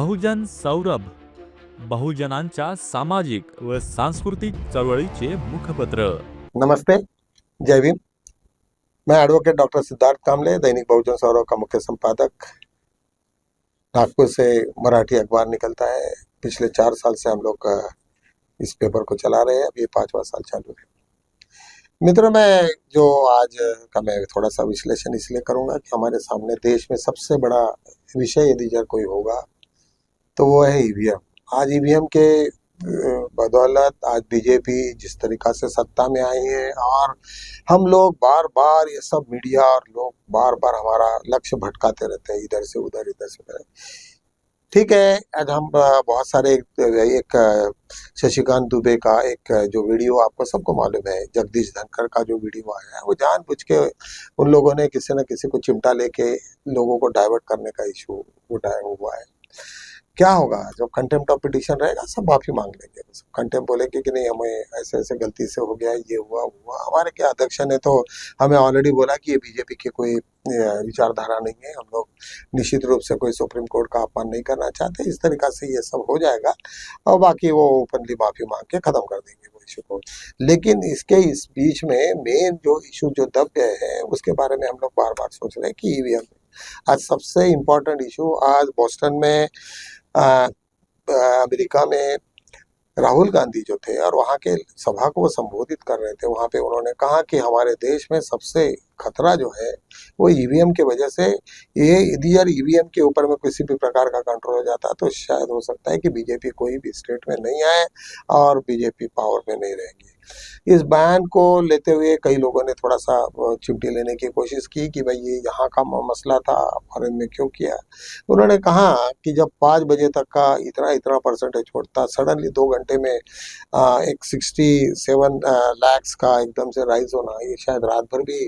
बहुजन सौरभ, बहुजनांच्या सामाजिक व सांस्कृतिक चळवळीचे मुखपत्र। नमस्ते, जय भीम। मैं एडवोकेट डॉक्टर सिद्धार्थ कामले, दैनिक बहुजन सौरभ का मुख्य संपादक। नागपुर से मराठी अखबार निकलता है। पिछले 4 साल से हम लोग इस पेपर को चला रहे हैं। अब ये 5वां साल चालू है। मित्रों, मैं जो आज का मैं थोड़ा सा विश्लेषण इसलिए करूंगा कि हमारे सामने देश में सबसे बड़ा विषय यदि जब कोई होगा तो वो है ईवीएम। आज ईवीएम के बदौलत आज बीजेपी जिस तरीका से सत्ता में आई है और हम लोग बार बार ये सब मीडिया और लोग बार बार हमारा लक्ष्य भटकाते रहते हैं, इधर से उधर इधर से उधर। ठीक है, आज हम बहुत सारे एक शशिकांत दुबे का एक जो वीडियो आपको सबको मालूम है, जगदीश धनखड़ का जो वीडियो आया है, वो जानबूझ के उन लोगों ने किसी न किसी को चिमटा लेके लोगों को डाइवर्ट करने का इशू उठाया हुआ है। क्या होगा जब कंटेम्प्ट ऑफ पिटीशन रहेगा? सब माफी मांग लेंगे, सब कंटेम्प्ट बोलेंगे कि नहीं, हमें ऐसे ऐसे गलती से हो गया, ये हुआ। हमारे क्या अध्यक्ष ने तो हमें ऑलरेडी बोला कि ये बीजेपी की कोई विचारधारा नहीं है, हम लोग निश्चित रूप से कोई सुप्रीम कोर्ट का अपमान नहीं करना चाहते। इस तरीका से ये सब हो जाएगा और बाकी वो ओपनली माफी मांग के खत्म कर देंगे वो इशू को। लेकिन इस बीच में मेन जो इशू जो दब गए हैं उसके बारे में हम लोग बार बार सोच रहे हैं कि ईवीएम आज सबसे इम्पोर्टेंट इशू। आज बोस्टन में अमेरिका में राहुल गांधी जो थे और वहाँ के सभा को वो संबोधित कर रहे थे, वहाँ पे उन्होंने कहा कि हमारे देश में सबसे खतरा जो है वो ईवीएम के वजह से, ये यदि यार ईवीएम के ऊपर में किसी भी प्रकार का कंट्रोल हो जाता तो शायद हो सकता है कि बीजेपी कोई भी स्टेट में नहीं आए और बीजेपी पावर में नहीं रहेगी। इस बयान को लेते हुए कई लोगों ने थोड़ा सा चिमटी लेने की कोशिश की कि भाई ये यहाँ का मसला था, फॉरेन में क्यों किया। उन्होंने कहा कि जब 5 बजे तक का इतना परसेंटेज छोड़ता, सडनली 2 घंटे में एक 67 लाख का एकदम से राइज होना, ये शायद रात भर भी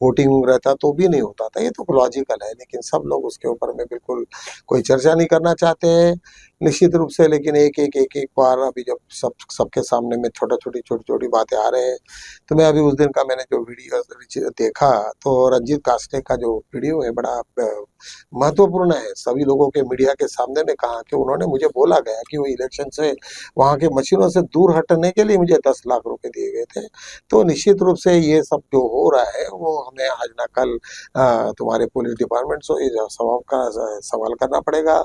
वोटिंग रहता तो भी नहीं होता था। ये तो लॉजिकल है, लेकिन सब लोग उसके ऊपर में बिल्कुल कोई चर्चा नहीं करना चाहते हैं निश्चित रूप से। लेकिन एक बार अभी जब सबके सामने में छोटी बातें आ रहे हैं, तो मैं अभी उस दिन का मैंने जो वीडियो देखा तो रंजीत कास्टे का जो वीडियो है बड़ा महत्वपूर्ण है। सभी लोगों के मीडिया के सामने में कहा कि उन्होंने मुझे बोला गया कि वो इलेक्शन से वहाँ के मशीनों से दूर हटने के लिए मुझे 10 लाख रुपए दिए गए थे। तो निश्चित रूप से ये सब जो हो रहा है वो हमें आज ना कल तुम्हारे पुलिस डिपार्टमेंट से ये सवाल करना पड़ेगा।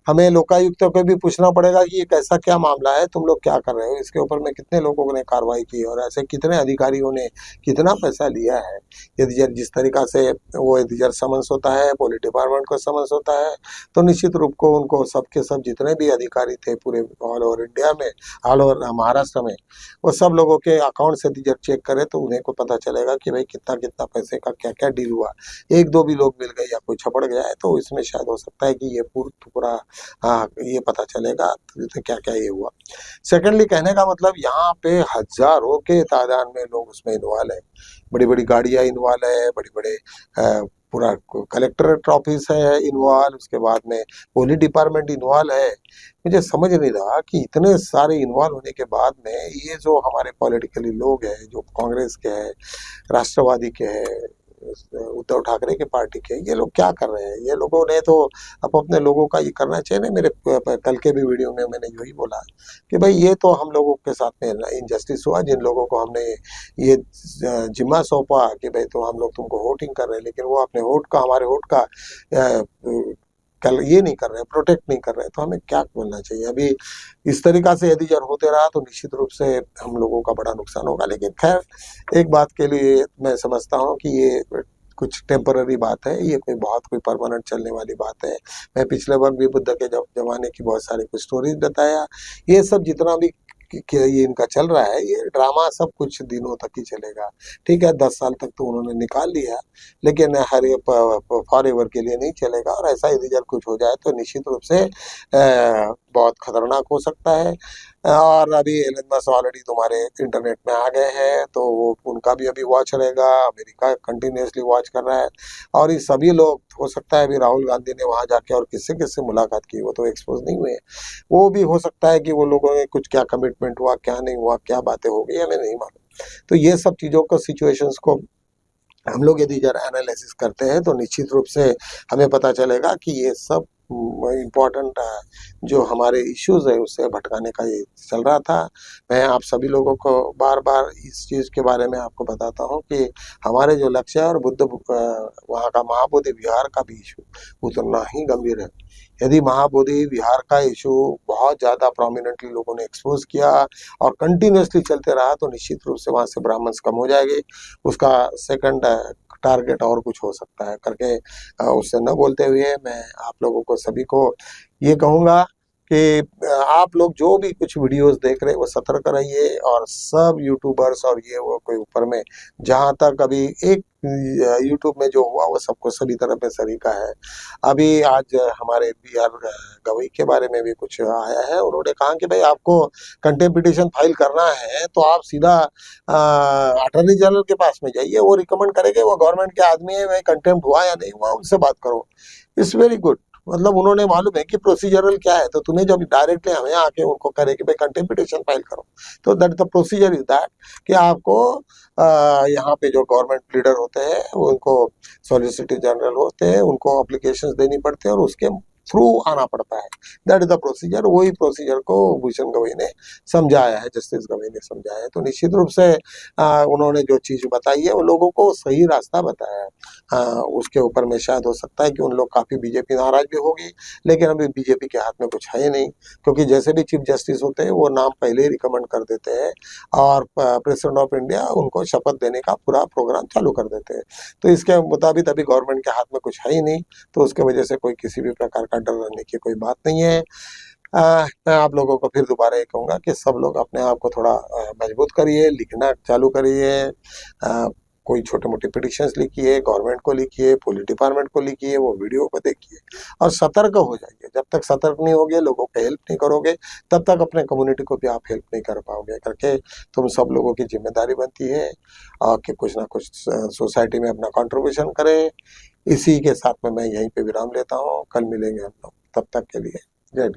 हमें लोकायुक्तों को भी पूछना पड़ेगा कि ये कैसा क्या मामला है, तुम लोग क्या कर रहे हो, इसके ऊपर में कितने लोगों ने कार्रवाई की और ऐसे कितने अधिकारियों ने कितना पैसा लिया है। यदि जिस तरीका से वो यदि समन्स होता है, पुलिस डिपार्टमेंट को समन्स होता है, तो निश्चित रूप को उनको सबके सब जितने भी अधिकारी थे पूरे ऑल ओवर इंडिया में, ऑल ओवर महाराष्ट्र में, वो सब लोगों के अकाउंट से जब चेक करे तो उन्हें को पता चलेगा कि भाई कितना पैसे का क्या क्या डील हुआ। 1-2 भी लोग मिल गए या कोई छपड़ गया है तो इसमें शायद हो सकता है कि ये पूरा ये पता चलेगा तो क्या क्या ये हुआ। सेकेंडली, कहने का मतलब यहाँ पे हजारों के तादाद में लोग उसमें इन्वॉल्व है, बड़ी बड़ी गाड़ियाँ इन्वॉल्व है, बड़े बड़े पूरा कलेक्टर ऑफिस है इन्वॉल्व, उसके बाद में पुलिस डिपार्टमेंट इन्वॉल्व है। मुझे समझ नहीं रहा कि इतने सारे इन्वॉल्व होने के बाद में ये जो हमारे पॉलिटिकली लोग हैं, जो कांग्रेस के हैं, राष्ट्रवादी के हैं, उद्धव ठाकरे के पार्टी के, ये लोग क्या कर रहे हैं। ये लोगों ने तो अपने लोगों का ये करना चाहिए ना। मेरे कल के भी वीडियो में मैंने यही बोला कि भाई ये तो हम लोगों के साथ में इनजस्टिस हुआ, जिन लोगों को हमने ये जिम्मा सौंपा कि भाई तो हम लोग तुमको वोटिंग कर रहे हैं, लेकिन वो अपने वोट का, हमारे वोट का कल ये नहीं कर रहे हैं, प्रोटेक्ट नहीं कर रहे हैं। तो हमें क्या बोलना चाहिए? अभी इस तरीका से यदि जब होते रहा तो निश्चित रूप से हम लोगों का बड़ा नुकसान होगा। लेकिन खैर, एक बात के लिए मैं समझता हूँ कि ये कुछ टेम्पररी बात है, ये कोई परमानेंट चलने वाली बात है। मैं पिछले वक्त भी बुद्ध के जमाने की बहुत सारी कुछ स्टोरीज बताया। ये सब जितना भी ये इनका चल रहा है, ये ड्रामा सब कुछ दिनों तक ही चलेगा। ठीक है, 10 साल तक तो उन्होंने निकाल लिया, लेकिन हर फॉर एवर के लिए नहीं चलेगा। और ऐसा यदि जब कुछ हो जाए तो निश्चित रूप से बहुत खतरनाक हो सकता है। और अभी एलन मस्क ऑलरेडी तुम्हारे इंटरनेट में आ गए हैं, तो वो उनका भी अभी वॉच रहेगा। अमेरिका कंटिन्यूसली वॉच कर रहा है और ये सभी लोग, हो सकता है अभी राहुल गांधी ने वहां जाके और किससे मुलाकात की, वो तो एक्सपोज नहीं हुए। वो भी हो सकता है कि वो लोगों ने कुछ क्या कमिटमेंट हुआ, क्या नहीं हुआ, क्या बातें हो गई, हमें नहीं मालूम। तो ये सब चीज़ों को, सिचुएशंस को हम लोग यदि जरा एनालिसिस करते हैं तो निश्चित रूप से हमें पता चलेगा कि ये सब इम्पोर्टेंट जो हमारे इश्यूज है उससे भटकाने का ये चल रहा था। मैं आप सभी लोगों को बार बार इस चीज़ के बारे में आपको बताता हूँ कि हमारे जो लक्ष्य है और वहाँ का महाबोधि विहार का भी इशू उतना ही गंभीर है। यदि महाबोधि विहार का इशू बहुत ज़्यादा प्रोमिनेंटली लोगों ने एक्सपोज किया और कंटिन्यूसली चलते रहा तो निश्चित रूप से वहाँ से ब्राह्मण्स कम हो जाएंगे। उसका सेकंड टारगेट और कुछ हो सकता है करके उससे न बोलते हुए मैं आप लोगों को सभी को ये कहूँगा कि आप लोग जो भी कुछ वीडियोस देख रहे हैं वो सतर्क रहिए और सब यूट्यूबर्स और ये वो कोई ऊपर में जहाँ तक अभी एक यूट्यूब में जो हुआ वो सबको सभी तरह पे सरीका है। अभी आज हमारे बी आर गवई के बारे में भी कुछ आया है। उन्होंने कहा कि भाई आपको कंटेम्प्ट पिटीशन फाइल करना है तो आप सीधा अटॉर्नी जनरल के पास में जाइए, वो रिकमेंड करेंगे, वो गवर्नमेंट के आदमी है, भाई कंटेम्प्ट हुआ या नहीं हुआ उनसे बात करो। It's very good. मतलब उन्होंने मालूम है कि प्रोसीजरल क्या है, तो तुम्हें जब डायरेक्टली हमें आके उनको करे कि भाई कंटेम्प्ट पिटीशन फाइल करो तो that the procedure is that कि आपको यहाँ पे जो गवर्नमेंट लीडर होते हैं उनको सॉलिसिटर जनरल होते हैं उनको अप्लीकेशंस देनी पड़ती है और उसके थ्रू आना पड़ता है। That is the procedure. वही प्रोसीजर को भूषण गवई ने समझाया है, जस्टिस गवई ने समझाया है। तो निश्चित रूप से उन्होंने जो चीज़ बताई है वो लोगों को सही रास्ता बताया है। उसके ऊपर में शायद हो सकता है कि उन लोग काफ़ी बीजेपी नाराज भी होगी, लेकिन अभी बीजेपी के हाथ में कुछ है नहीं, क्योंकि जैसे भी चीफ जस्टिस होते हैं वो नाम पहले ही रिकमेंड कर देते हैं और प्रेसिडेंट ऑफ इंडिया उनको शपथ देने का पूरा प्रोग्राम चालू कर देते हैं। तो इसके मुताबिक अभी गवर्नमेंट के हाथ में कुछ है ही नहीं, तो उसके वजह से कोई किसी भी प्रकार का डर रहने की कोई बात नहीं है। मैं आप लोगों को फिर दोबारा ये कहूँगा कि सब लोग अपने आप को थोड़ा मजबूत करिए, लिखना चालू करिए, कोई छोटे मोटे पिटिशंस लिखिए, गवर्नमेंट को लिखिए, पुलिस डिपार्टमेंट को लिखिए, वो वीडियो को देखिए और सतर्क हो जाइए। जब तक सतर्क नहीं होगे, लोगों को हेल्प नहीं करोगे, तब तक अपने कम्युनिटी को भी आप हेल्प नहीं कर पाओगे करके तुम सब लोगों की जिम्मेदारी बनती है कि कुछ ना कुछ सोसाइटी में अपना कंट्रीब्यूशन करें। इसी के साथ में मैं यहीं पे विराम लेता हूँ। कल मिलेंगे हम लोग, तब तक के लिए जय भीम।